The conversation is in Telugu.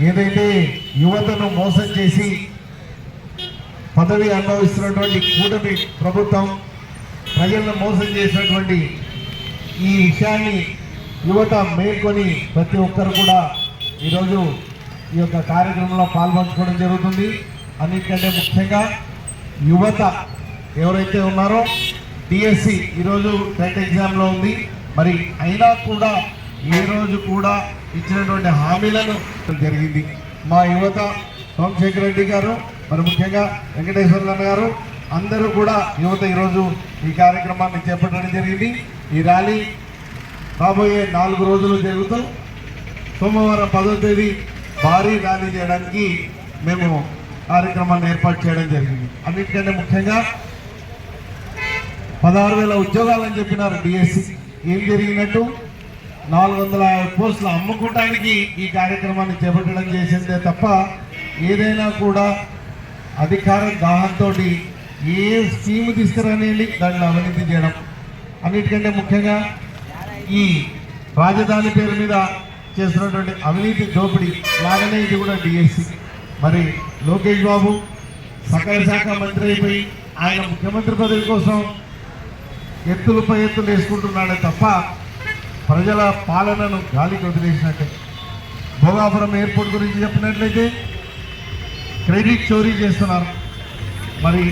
ఏదైతే యువతను మోసం చేసి పదవి అనుభవిస్తున్నటువంటి కూటమి ప్రభుత్వం ప్రజలను మోసం చేసినటువంటి ఈ విషయాన్ని యువత మేల్కొని ప్రతి ఒక్కరు కూడా ఈరోజు ఈ యొక్క కార్యక్రమంలో పాల్పంచుకోవడం జరుగుతుంది. అన్నిటికంటే ముఖ్యంగా యువత ఎవరైతే ఉన్నారో డిఎస్సి ఈరోజు టెట్ ఎగ్జామ్లో ఉంది. మరి అయినా కూడా ఏ రోజు కూడా ఇచ్చినటువంటి హామీలను జరిగింది. మా యువత సోమశేఖర్ రెడ్డి గారు, మరి ముఖ్యంగా వెంకటేశ్వర గారు అందరూ కూడా యువత ఈరోజు ఈ కార్యక్రమాన్ని చేపట్టడం జరిగింది. ఈ ర్యాలీ రాబోయే 4 రోజులు జరుగుతూ సోమవారం 10వ తేదీ భారీ ర్యాలీ చేయడానికి మేము కార్యక్రమాన్ని ఏర్పాటు చేయడం జరిగింది. అన్నిటికంటే ముఖ్యంగా 16,000 ఉద్యోగాలని చెప్పినారు డిఎస్సి. ఏం జరిగినట్టు 450 పోస్టులు అమ్ముకోవడానికి ఈ కార్యక్రమాన్ని చేపట్టడం చేసిందే తప్ప ఏదైనా కూడా అధికార దాహంతో ఏ స్కీమ్ తీసుకురానియండి దాంట్లో అవినీతి చేయడం. అన్నిటికంటే ముఖ్యంగా ఈ రాజధాని పేరు మీద చేస్తున్నటువంటి అవినీతి దోపిడీ లాగానే ఇది కూడా డిఎస్సి. మరి లోకేష్ బాబు సకల శాఖ మంత్రి అయిపోయి ఆయన ముఖ్యమంత్రి పదవి కోసం ఎత్తులపై ఎత్తులు వేసుకుంటున్నాడే తప్ప ప్రజల పాలనను గాలికి వదిలేసినట్టే. భోగాపురం ఎయిర్పోర్ట్ గురించి చెప్పినట్లయితే క్రెడిట్ చోరీ చేస్తున్నారు. మరి